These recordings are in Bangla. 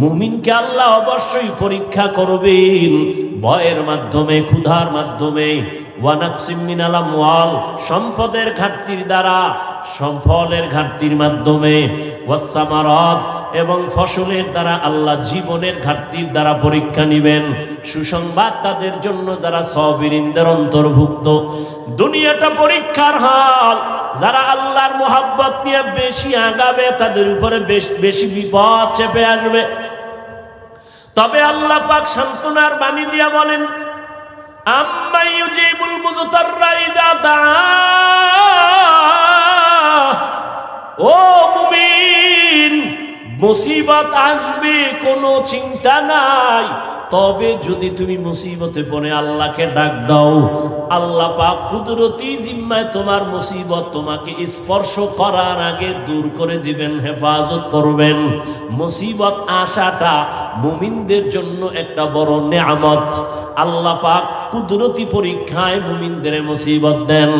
মুমিনকে আল্লাহ অবশ্যই পরীক্ষা করবেন ভয়ের মাধ্যমে, ক্ষুধার মাধ্যমে, ওয়া নাকসিম মিনাল আমওয়াল, সম্পদের ঘাটতির দ্বারা, ফলের ঘাটতির মাধ্যমে, ওয়াস সামারাত, এবং ফসলের দ্বারা, আল্লাহ জীবনের ঘাটতির দ্বারা পরীক্ষা নিবেন। সুসংবাদ তাদের জন্য যারা সাবিরিনদের অন্তর্ভুক্ত। দুনিয়াটা পরীক্ষার হাল। যারা আল্লাহর মোহাব্বত নিয়ে বেশি আগাবে তাদের উপরে বেশি বিপদ চেপে আসবে। তবে আল্লাহ পাক সান্ত্বনার বাণী দিয়া বলেন, আম্মা ইউজিবুল মুযতাররা ইযা দাআ। ও মুমিন, মুসিবত আসবে কোনো চিন্তা নাই, তবে যদি তুমি মুসিবতে পড়ে আল্লাহকে ডাক দাও, আল্লাহ পাক কুদরতি জিম্মায় তোমার মুসিবত তোমাকে স্পর্শ করার আগে দূর করে দিবেন, হেফাজত করবেন। মুসিবত আসাটা মুমিনদের জন্য একটা বড় নেয়ামত। আল্লাহ পাক কুদরতি পরীক্ষায় মুমিনদের মুসিবত দেন।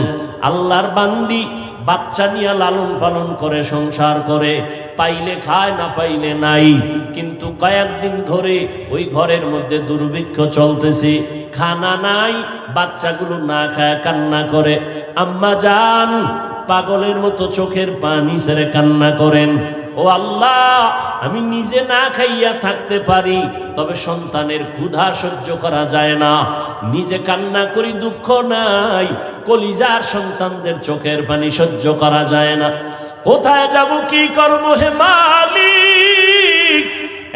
আল্লাহর বান্দি বাচ্চা নিয়ে লালন পালন করে, সংসার করে, পাইলে খায় না পাইলে নাই, কিন্তু কয়েকদিন ধরে ওই ঘরের মধ্যে দুর্ভিক্ষ চলতেছে, খানা নাই, বাচ্চাগুলো না খায় কান্না করে। আম্মা জান পাগলের মতো চোখের পানি ছেড়ে কান্না করেন, ও আল্লাহ, আমি নিজে না খাইয়া থাকতে পারি, তবে সন্তানের ক্ষুধা সহ্য করা যায় না, নিজে কান্না করি, দুঃখ নাই, কলিজার সন্তানদের চোখের পানি সহ্য করা যায় না। কোথায় যাব, কি করব, হে মালিক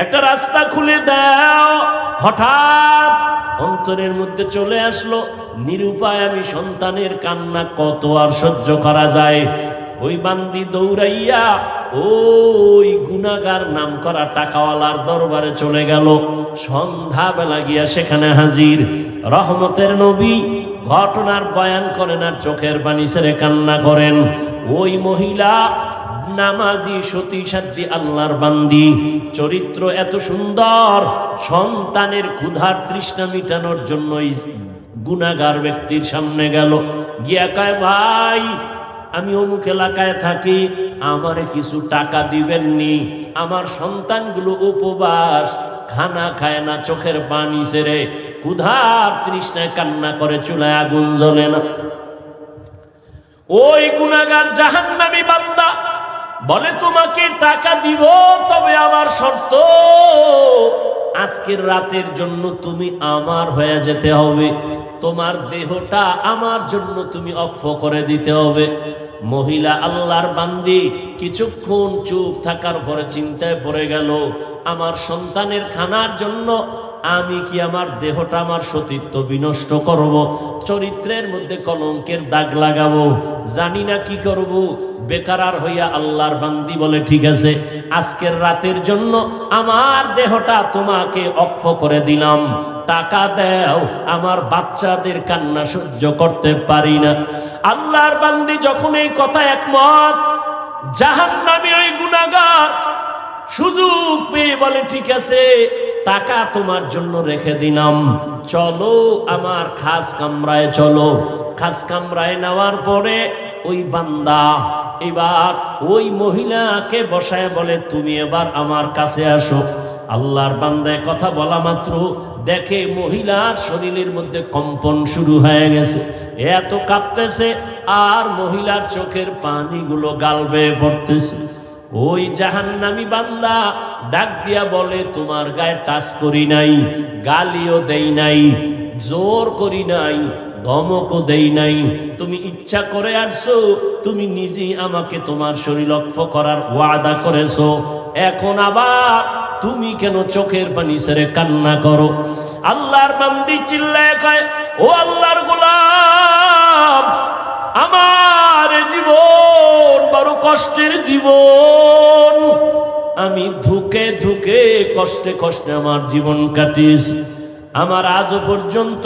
একটা রাস্তা খুলে দাও। হঠাৎ অন্তরের মধ্যে চলে আসলো, নিরুপায় আমি, সন্তানের কান্না কত আর সহ্য করা যায়। ওই বান্দি দৌড়াইয়া ওই গুনাহগার নাম করা টাকাওয়ালার দরবারে চলে গেল। সন্ধ্যাবেলা গিয়া সেখানে হাজির। রহমতের নবী ঘটনার বয়ান করেন আর চোখের পানি ছেড়ে কান্না করেন। ওই মহিলা নামাজি, সতী সাধ্বী আল্লাহর বান্দি, চরিত্র এত সুন্দর, সন্তানের ক্ষুধার তৃষ্ণা মিটানোর জন্য গুনাহগার ব্যক্তির সামনে গেল, গিয়া কয়, ভাই আমি অমুক এলাকায় থাকি, আমারে কিছু টাকা দিবেননি, আমার সন্তানগুলো উপবাস, খানা খায় না, চোখের পানি ছেড়ে ক্ষুধার তৃষ্ণায় কান্না করে, চুলায় আগুন জ্বলে না। ওই গুনাহগার জাহান্নামী বান্দা বলে, তোমাকে টাকা দিব, তবে আমার শর্ত, আজকের রাতের জন্য তুমি আমার হয়ে যেতে হবে, তোমার দেহটা আমার জন্য তুমি অক্ষ করে দিতে হবে। মহিলা আল্লাহর বান্দি কিছুক্ষণ চুপ থাকার পরে চিন্তায় পড়ে গেল, আমার সন্তানের খানার জন্য আমি কি আমার দেহটা, আমার সতীত্ব বিনষ্ট করব, চরিত্রের মধ্যে কলঙ্কের দাগ লাগাবো, জানি না কি করব। বেকার হইয়া আল্লাহর বান্দি বলে, ঠিক আছে, আজকের রাতের জন্য আমার দেহটা তোমাকে অক্ষ করে দিলাম, টাকা দাও, আমার বাচ্চাদের কান্না সহ্য করতে পারি না। আল্লাহর বান্দি যখন এই কথা একমত, জাহান্নামী ওই গুনাহগার সুযোগ পেয়ে বলে, ঠিক আছে, টাকা তোমার জন্য রেখে দিলাম, চলো আমার খাস কামরায় চলো। খাস কামরায় নেওয়ার পরে ওই বান্দা এবার ওই মহিলাকে বসায় বলে, তুমি এবার আমার কাছে আসো। আল্লাহর বান্দায় কথা বলা মাত্র দেখে মহিলার শরীরের মধ্যে কম্পন শুরু হয়ে গেছে, এত কাঁপতেছে, আর মহিলার চোখের পানিগুলো গাল বেয়ে পড়তেছে। ওই জাহান্নামী বান্দা ডাক দিয়া বলে, তোমার গায়ে টাচ করি নাই, গালিও দেই নাই, জোর করি নাই, ধমকও দেই নাই, তুমি ইচ্ছা করে আসছো, তুমি নিজেই আমাকে তোমার শরীর লক্ষ্য করার ওয়াদা করেছো, এখন আবার তুমি কেন চোখের পানি ছেড়ে কান্না করো? আল্লাহর বান্দি চিল্লায় কয়, ও আল্লাহর গোলাম, আমার জীবন বড় কষ্টের জীবন, আমি ধুকে ধুকে কষ্টে কষ্টে আমার জীবন কাটিয়েছি, আমার আজও পর্যন্ত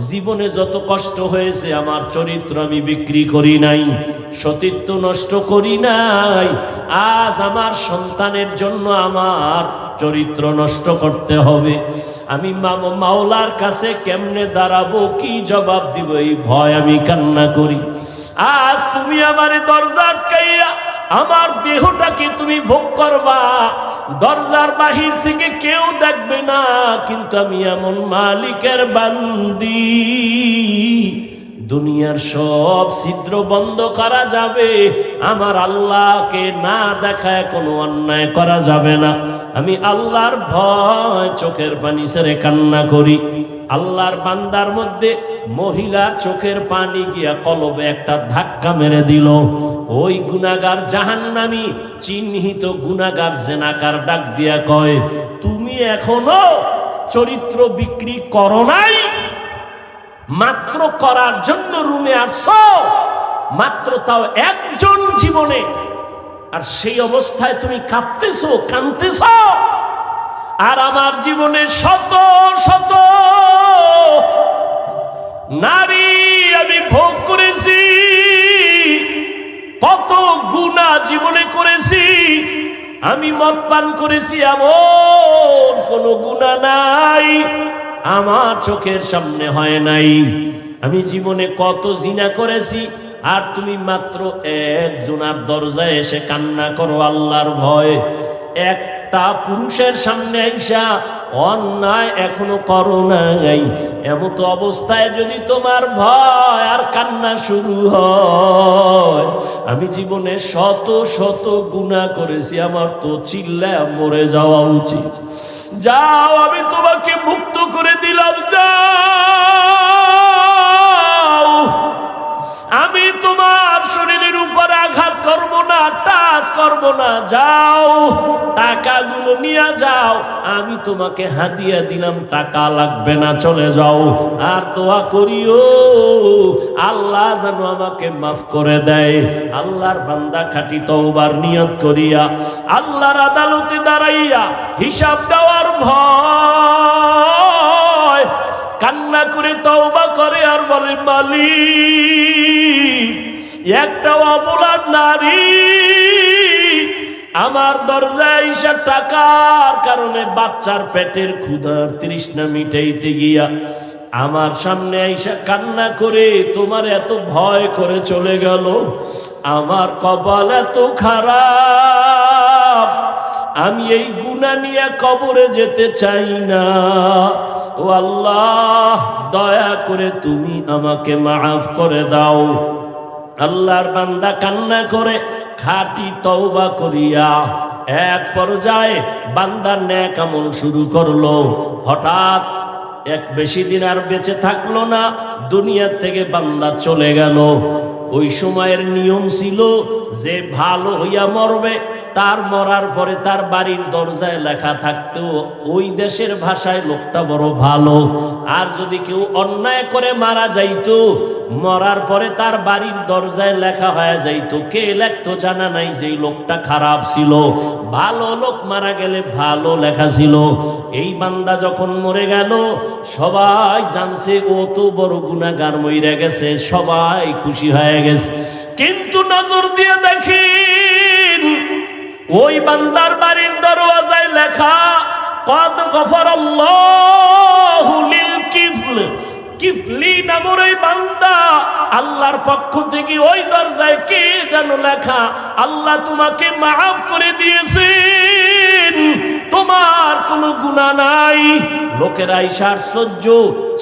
জীবনে যত কষ্ট হয়েছে আমার চরিত্র আমি বিক্রি করি নাই, সতীত্ব নষ্ট করি নাই, আজ আমার সন্তানের জন্য আমার চরিত্র নষ্ট করতে হবে, আমি মাওলার কাছে কেমনে দাঁড়াবো, কি জবাব দিব, এই ভয় আমি কান্না করি। আজ তুমি আমারে দরজা আটকাইয়া আমার দেহটাকে তুমি ভোগ করবা, দরজার বাহির থেকে কেউ দেখবে না, কিন্তু আমি এমন মালিকের বান্দি, দুনিয়ার সব ছিদ্র বন্ধ করা যাবে, আমার আল্লাহকে না দেখায় কোনো অন্যায় করা যাবে না। আমি আল্লাহর ভয় চোখের পানি ছেড়ে কান্না করি। আল্লাহর বান্দার মধ্যে মহিলার চোখের পানি গিয়া কলবে একটা ধাক্কা মেরে দিল। ওই গুনাহগার জাহান্নামী চিহ্নিত গুনাহগার জেনাকার ডাক দিয়া কয়, তুমি এখনো চরিত্র বিক্রি করো নাই? মাত্র করার জন্য রুমে আসছো, মাত্র তাও একজন জীবনে, আর সেই অবস্থায় তুমি কাঁপতেছো, কাঁদতেছো। আর আমার জীবনে শত শত নারী আমি ভোগ করেছি, কত গুনাহ জীবনে করেছি। আমি মদ পান করেছি, এমন কোনো গুনাহ নাই আমার চোখের সামনে হয় নাই। আমি জীবনে কত জিনা করেছি, আর তুমি মাত্র একজনের দরজায় এসে কান্না করো আল্লাহর ভয়। একটা পুরুষের সামনে আইসা অন্যায় এখনো করো নাই, এমত অবস্থায় যদি তোমার ভয় আর কান্না শুরু হয়, আমি জীবনে শত শত গুনাহ করেছি, আমার তো চিল্লায় মরে যাওয়া উচিত। যাও, আমি তোমাকে মুক্ত করে দিলাম, যাও, আমি তোমার শরীরের উপর আঘাত করব না, টাচ করব না, যাও, টাকাগুলো নিয়ে যাও, আমি তোমাকে হাদিয়া দিলাম, টাকা লাগবে না, চলে যাও। আর দোয়া করিও আল্লাহ যেন আমাকে মাফ করে দেয়। আল্লাহর বান্দা খাঁটি তওবার নিয়ত করিয়া আল্লাহর আদালতে দাঁড়াইয়া হিসাব দেওয়ার ভয় কান্না করে তওবা করে আর বলে, মালিক, একটা অবলা নারী আমার দরজায় আইসা টাকার কারণে বাচ্চার পেটের ক্ষুধার তৃষ্ণা মিটাইতে গিয়া আমার সামনে আইসা কান্না করে তোমার এত ভয় করে চলে গেল। আমার কপাল এত খারাপ, আমি এই গুনাহ নিয়ে কবরে যেতে চাই না। ও আল্লাহ, দয়া করে তুমি আমাকে মাফ করে দাও। আল্লাহর বান্দা কান্না করে খাঁটি তওবা করিয়া এক পর্যায়ে বান্দার নেক আমল শুরু করলো। হঠাৎ এক বেশি দিন আর বেঁচে থাকলো না, দুনিয়ার থেকে বান্দা চলে গেল। ওই সময়ের নিয়ম ছিল যে ভালো হইয়া মরবে, তার মরার পরে তার বাড়ির দরজায় লেখা থাকতো ওই দেশের ভাষায় লোকটা বড় ভালো। আর যদি কেউ অন্যায় করে মারা যাইতো, মরার পরে তার বাড়ির দরজায় লেখা হয়ে যাইতো। কে লেখতো জানা নাই, যে লোকটা খারাপ ছিল। ভালো লোক মারা গেলে ভালো লেখা ছিল। এই বান্দা যখন মরে গেল, সবাই জানছে ও তো বড় গুনাহগার মইরা গেছে, সবাই খুশি হয়ে গেছে। কিন্তু নজর দিয়ে দেখি ওই বান্দার বাড়ির দরওয়াজায় লেখা, কদ গফারাল্লাহু লিল কিফল। কিফলি নামের ওই বান্দা, আল্লাহর পক্ষ থেকে ওই দরজায় কে যেন লেখা, আল্লাহ তোমাকে মাফ করে দিয়েছেন, তোমার কোনো গুনাহ নাই। লোকেরা আশ্চর্য,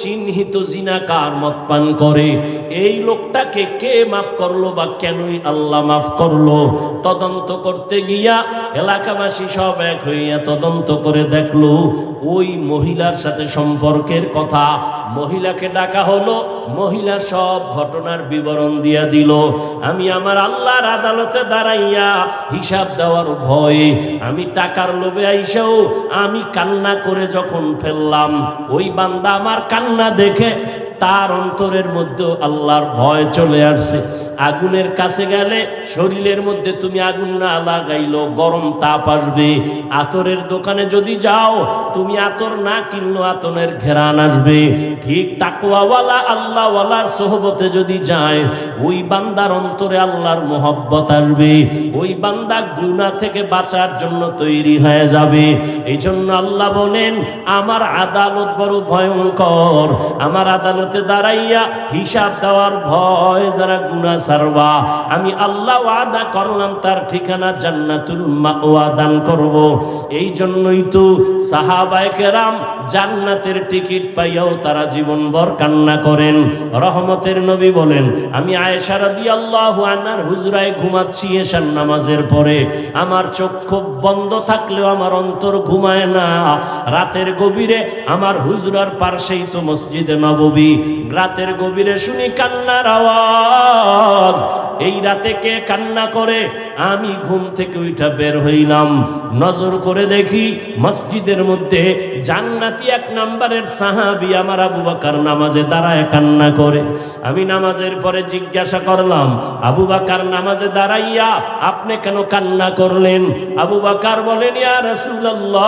চিহ্নিত জিনাকার মদ পান করে, এই লোকটাকে কে মাফ করলো বা কেনই আল্লাহ মাফ করলো? তদন্ত করতে গিয়া এলাকাবাসী সব এক হইয়া তদন্ত করে দেখলো ওই মহিলার সাথে সম্পর্কের কথা। মহিলাকে ডাকা হলো, মহিলা সব ঘটনার বিবরণ দিয়া দিল। আমি আমার আল্লাহর আদালতে দাঁড়াইয়া হিসাব দেওয়ার ভয়ে, আমি টাকার লোভে আইসাও আমি কান্না করে যখন ফেললাম, ওই বান্দা আমার কান্না দেখে তার অন্তরের মধ্যে আল্লাহর ভয় চলে আসছে। আগুনের কাছে গেলে শরীরের মধ্যে তুমি আগুন না লাগাইলো গরম তাপ আসবে। আতরের দোকানে যদি যাও, তুমি আতর না কিনলো আতরের ঘেরান আসবে। ঠিক তাকওয়াওয়ালা আল্লাহওয়ালার সোহবতে যদি যায়, ওই বান্দার অন্তরে আল্লাহর মোহব্বত আসবে। ওই বান্দা গুনাহ থেকে বাঁচার জন্য তৈরি হয়ে যাবে। এই জন্য আল্লাহ বলেন, আমার আদালত বড় ভয়ঙ্কর, আমার আদালত আদালতে দাঁড়াইয়া হিসাব দেওয়ার ভয় যারা গুনাহ ছাড়বা, আমি আল্লাহ ওয়াদা করলাম তার ঠিকানা জান্নাতুল মাওয়া দান করব। এই জন্যই তো সাহাবায়ে কেরাম জান্নাতের টিকিট পাইয়াও তারা জীবনভর কান্না করেন। রহমতের নবী বলেন, আমি আয়েশা রাদিয়াল্লাহু আনহার হুজরায় ঘুমাচ্ছি এশার নামাজের পরে, আমার চক্ষু বন্ধ থাকলেও আমার অন্তর ঘুমায় না। রাতের গভীরে আমার হুজরার পাশেই তো মসজিদে নববী, রাতের গভীরে শুনি কান্নার আওয়াজ। এই রাতে কে কান্না করে? আমি ঘুম থেকে উঠা বের হইলাম, নজর করে দেখি মসজিদের মধ্যে জান্নাতি 1 নম্বরের সাহাবী আমার আবু বকর নামাজে দাঁড়ায় কান্না করে। আমি নামাজের পরে জিজ্ঞাসা করলাম, আবু বকর নামাজে দাঁড়াইয়া আপনি কেন কান্না করলেন? আবু বকর বলেন, ইয়া রাসূলুল্লাহ,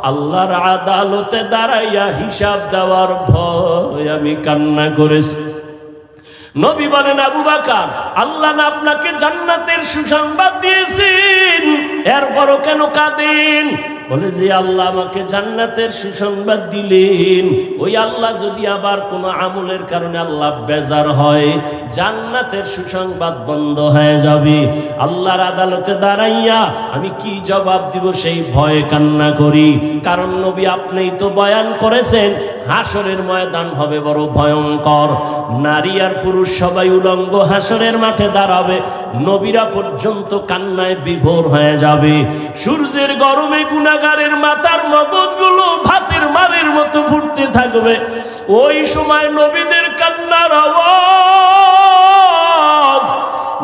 আল্লাহর আদালতে দাঁড়াইয়া হিসাব দেওয়ার ভয় আমি কান্না করেছি। নবী বলেন, আবু বকর, আল্লাহ না আপনাকে জান্নাতের সুসংবাদ দিয়েছেন, এরপরও কেন কাঁদেন? বলে যে আল্লাহ আমাকে জান্নাতের সুসংবাদ দিলেন, ওই আল্লাহ যদি আবার কোনো আমলের কারণে আল্লাহ বেজার হয়, জান্নাতের সুসংবাদ বন্ধ হয়ে যাবে। আল্লাহর আদালতে দাঁড়াইয়া আমি কি জবাব দিব সেই ভয়ে কান্না করি। কারণ নবী আপনিই তো বয়ান করেছেন হাসরের ময়দান হবে বড় ভয়ঙ্কর, নারী আর পুরুষ সবাই উলঙ্গ হাসরের মাঠে দাঁড়াবে, নবীরা পর্যন্ত কান্নায় বিভোর হয়ে যাবে। সূর্যের গরমে গুনাহগারের মাথার মগজগুলো ভাতের মারের মতো ফুটতে থাকবে। ওই সময় নবীদের কান্নার আওয়াজ,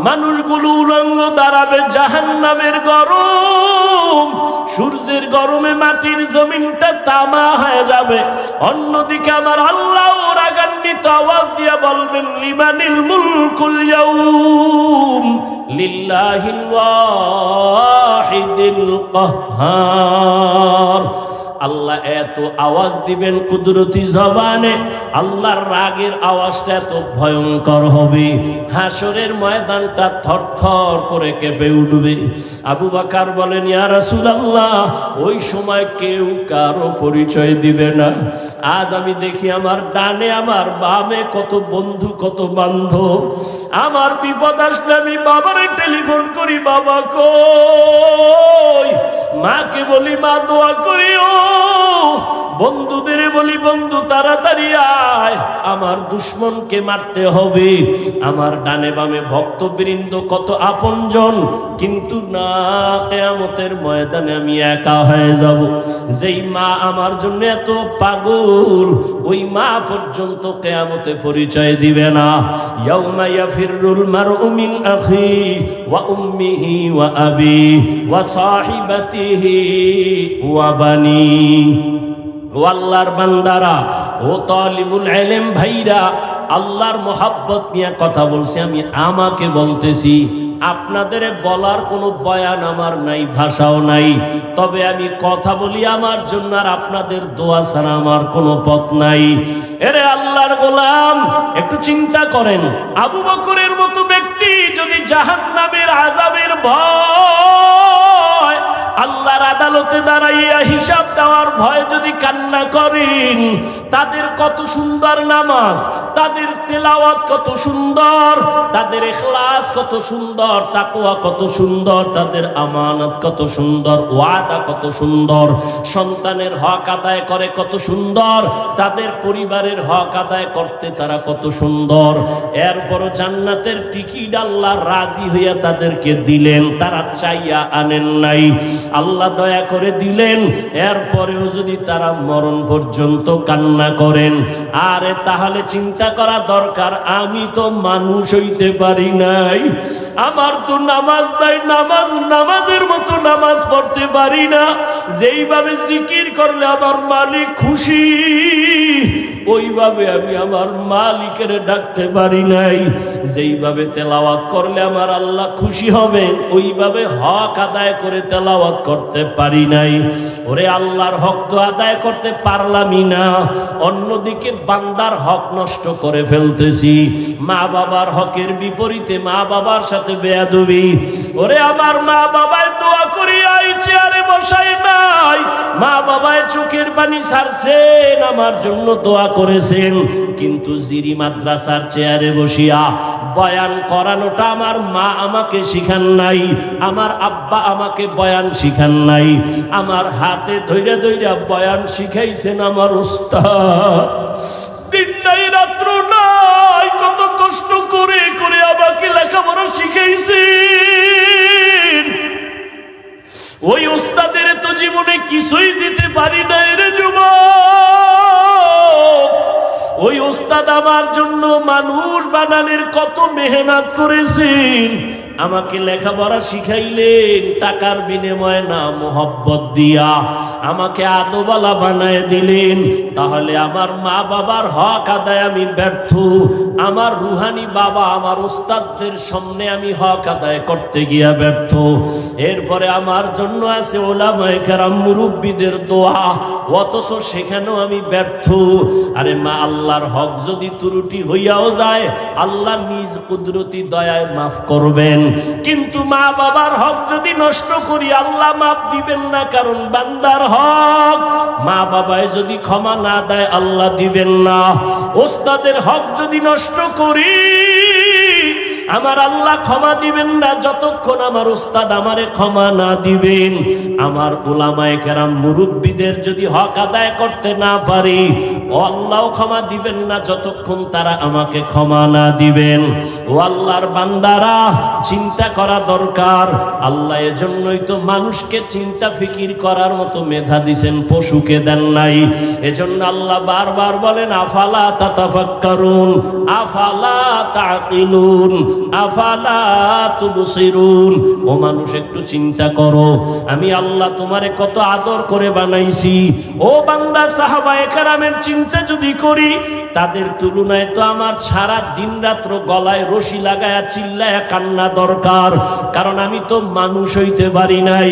মানুষগুলো উলঙ্গ দাঁড়াবে, জাহান্নামের গরম, সূর্যের গরমে মাটির জমিনটা তামা হয়ে যাবে। অন্যদিকে আমার আল্লাহ রাগান্বিত আওয়াজ দিয়ে বলবেন, লিমানিল মুলকুল ইয়াউম লিল্লাহিল ওয়াহিদিল কাহ্হার। আল্লাহ এত আওয়াজ দিবেন কুদরতি জবানে, আল্লাহর রাগের আওয়াজটা এত ভয়ঙ্কর হবে, হাসরের ময়দানটা থরথর করে কেঁপে উঠবে। আবু বকর বলেন, ইয়া রাসূলুল্লাহ, ওই সময় কেউ কারো পরিচয় দিবে না। আজ আমি দেখি আমার ডানে আমার বামে কত বন্ধু কত বান্ধব। আমার বিপদ আসলে আমি বাবারে টেলিফোন করি, বাবা কই, মাকে বলি মা দোয়া করিও, বন্ধুদের বলি বন্ধু তাড়াতাড়ি আয়, আমার দুশ্মনকে মারতে হবে। আমার ডানে বামে ভক্তবৃন্দ কত আপনজন, কিন্তু না, কিয়ামতের ময়দানে আমি একা হয়ে যাব। যেই মা আমার জন্য এত পাগল, ওই মা পর্যন্ত কিয়ামতে পরিচয় দিবে না। ইয়াউমা ইয়াফিরুল মারউ মিন আখি ওয়া উম্মিহি ওয়া আবি ওয়া সাহিবাতিহি ওয়া বানি। ও আল্লাহর বান্দারা, ও তালিবুল ইলম ভাইরা, আল্লাহর মোহাব্বত নিয়ে কথা বলছি, আমি আমাকে বলতেছি, আপনাদের বলার কোনো বয়ান আমার নাই, ভাষাও নাই, তবে আমি কথা বলি আমার জন্য, আর আপনাদের দোয়া ছাড়া আমার কোনো পথ নাই। এরে আল্লাহর গোলাম, একটু চিন্তা করেন, আবু বকরের মতো ব্যক্তি যদি জাহান্নামের আযাবের ভয়, আল্লাহর আদালতে দাঁড়াইয়া হিসাব দেওয়ার ভয় যদি কান্না করেন, তাদের কত সুন্দর নামাজ, তাদের তেলাওয়াত কত সুন্দর, তাদের ইখলাস কত সুন্দর, তাকওয়া কত সুন্দর, তাদের আমানত কত সুন্দর, ওয়াদা কত সুন্দর, সন্তানের হক আদায় করে কত সুন্দর, তাদের পরিবারের হক আদায় করতে তারা কত সুন্দর। এরপরও জান্নাতের টিকিট আল্লাহ রাজি হইয়া তাদেরকে দিলেন, তারা চাইয়া আনেন নাই, আল্লাহ দয়া করে দিলেন। এরপরেও যদি তারা মরণ পর্যন্ত কান্না করেন, আরে তাহলে চিন্তা করা দরকার, আমি তো মানুষ হইতে পারি নাই, আমার তো নামাজ নাই, নামাজের মতো নামাজ পড়তে পারি না, যেইভাবে জিকির করলে আমার মালিক খুশি, ওইভাবে আমি আমার মালিকের ডাকতে পারি নাই, যেইভাবে তেলাওয়াত করলে আমার আল্লাহ খুশি হবে, ওইভাবে হক আদায় করে তেলাওয়াত করতে পারি নাই। ওরে আল্লাহর হক তো আদায় করতে পারলামই না, অন্যদিকে বান্দার হক নষ্ট করে ফেলতেছি, মা বাবার হকের বিপরীতে মা বাবার সাথে বেয়াদবি। ওরে আমার মা বাবায় দোয়া করি, আই চেয়ারে বসাই নাই, মা বাবায় চোখের পানি ছাড়ছেন, আমার জন্য দোয়া করেছেন, কিন্তু জিরি মাদ্রাসার চেয়ারে বসিয়া বয়ান করানোটা আমার মা আমাকে শিখান নাই, আমার আব্বা আমাকে বয়ান শিখান নাই, আমার হাতে ধইরা ধইরা বয়ান শিখাইছেন আমার উস্তাদ। দিন নাই রাত্র নাই, কত কষ্ট করে করে আমাকে লেখাপড়া শিখাইছেন। ওই উস্তাদের তো জীবনে কিছুই দিতে পারি নাই রে যুবক। ওই উস্তাদ আমার জন্য মানুষ বানানোর কত মেহনত করেছেন, আমাকে লেখাপড়া শিখাইলেন টাকার বিনিময়ে না, মোহব্বত দিয়া আমাকে আদোবালা বানায় দিলেন। তাহলে আমার মা বাবার হক আদায় আমি ব্যর্থ, আমার রুহানি বাবা আমার উস্তাদদের সামনে আমি হক আদায় করতে গিয়া ব্যর্থ। এরপরে আমার জন্য আছে ওলামায়ে কেরাম মুরব্বিদের দোয়া, অথচ সেখানেও আমি ব্যর্থ। আরে মা, আল্লাহর হক যদি ত্রুটি হইয়াও যায় আল্লাহ নিজ কুদরতি দয়ায় মাফ করবেন, কিন্তু মা বাবার হক যদি নষ্ট করি আল্লাহ মাফ দিবেন না, কারণ বান্দার হক মা বাবায় যদি ক্ষমা না দেয় আল্লাহ দিবেন না। ওস্তাদের হক যদি নষ্ট করি আমার আল্লাহ ক্ষমা দিবেন না, যতক্ষণ আমার উস্তাদ আমারে ক্ষমা না দিবেন। আমার উলামায়ে কেরাম মুরব্বিদের যদি হক আদায় করতে না পারি ও আল্লাহ ক্ষমা দিবেন না, যতক্ষণ তারা আমাকে ক্ষমা না দিবেন। ও আল্লাহর বান্দারা, চিন্তা করা দরকার। আল্লাহ এজন্যই তো মানুষকে চিন্তা ফিকির করার মতো মেধা দিছেন, পশুকে দেন নাই। এজন্য আল্লাহ বারবার বলেন আফালা তাতাফাক্কারুন, আফালা তাকিলুন, আফালা তুবসিরুন। ও মানুষ, একটু চিন্তা করো, আমি আল্লাহ তোমারে কত আদর করে বানাইছি। ও বান্দা, সাহাবায়ে কেরামের চিন্তা যদি করি, তাদের তুলনায় তো আমার সারা দিন রাত্র গলায় রশি লাগায়া চিল্লায়া কান্না দরকার, কারণ আমি তো মানুষ হইতে পারি নাই।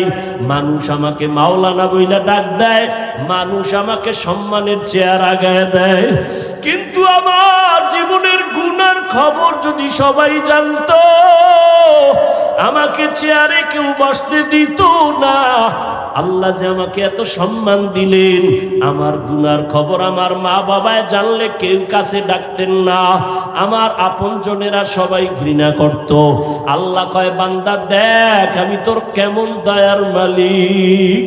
মানুষ আমাকে মাওলানা বইলা ডাক দেয়, মানুষ আমাকে সম্মানের চেয়ার আগায় দেয়, কিন্তু আমার জীবনের গুনার খবর যদি সবাই জানতো আমাকে চেয়ারে কেউ বসতে দিত না। আল্লাহ যে আমাকে এত সম্মান দিলেন, আমার গুনার খবর আমার মা বাবায় জানলে কেউ কাছে ডাকতেন না, আমার আপনজনেরা সবাই ঘৃণা করত। আল্লাহ কয় বান্দা দেখ আমি তোর কেমন দয়ার মালিক,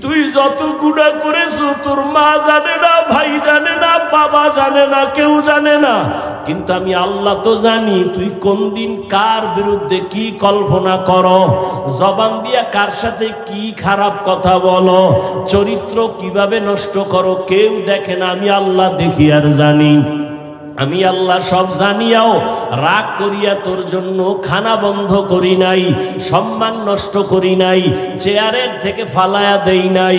তুই যত গুনাহ করেছো তোর মা জানে না, ভাই জানে না, বাবা জানে না, কেউ জানে না, কিন্তু আমি আল্লাহ তো জানি তুই কোন দিন কার বিরুদ্ধে কি কল্পনা করো, জবান দিয়া কার সাথে কি খারাপ কথা বলো, চরিত্র কিভাবে নষ্ট করো, কেউ দেখে না, আমি আল্লাহ দেখি আর জানি। আমি আল্লাহ সব জানিয়াও রাগ করিয়া তোর জন্য খানা বন্ধ করি নাই, সম্মান নষ্ট করি নাই, চেয়ারের থেকে ফালায়া দেই নাই,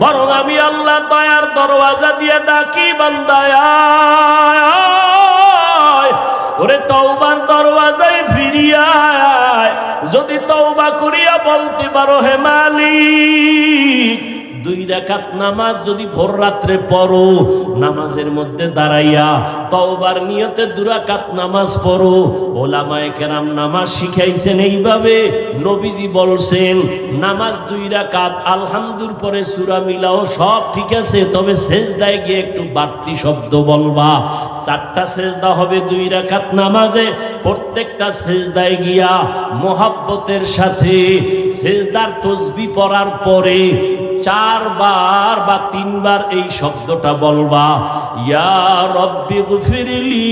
বরং আমি আল্লাহ দয়ার দরওয়াজা দিয়ে ডাকি বান্দায় ওরে তওবার দরওয়াজায় ফিরিয়া আয়। যদি তওবা করিয়া বলতে পারো হে মালিক, 2 রাকাত নামাজ যদি ভোর রাত্রে পড়ো, নামাজের মধ্যে দাঁড়াইয়া তওবার নিয়তে 2 রাকাত নামাজ পড়ো। ওলামায়ে কেরাম নামাজ শিখাইছেন এইভাবে, নবীজি বলছেন নামাজ 2 রাকাত, আলহামদুর পরে সূরা মিলাও, সব ঠিক আছে, তবে সেজদায় গিয়ে একটু বাড়তি শব্দ বলবা। 4টা সেজদা হবে 2 রাকাত নামাজে, প্রত্যেকটা সেজদায় গিয়া মোহাব্বতের সাথে সেজদার তাসবিহ পড়ার পরে 4 বার বা 3 বার এই শব্দটা বলবা, ইয়া রব্বি গফিরলি,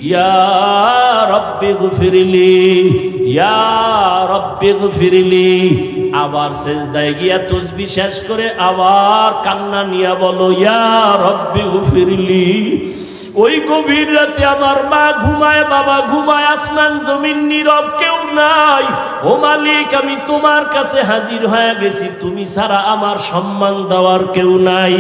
ইয়া রব্বি গফিরলি, ইয়া রব্বি গফিরলি। আবার সেজদায় গিয়া তাসবিহ শেষ করে আবার কান্না নিয়া বলো ইয়া রব্বি গফিরলি। ওই গভীর রাতে আমার মা ঘুমায়, বাবা ঘুমায়, আসমান জমিন নীরব, কেউ নাই। ও মালিক, আমি তোমার কাছে হাজির হয়ে গেছি, তুমি ছাড়া আমার সম্মান দেওয়ার কেউ নাই।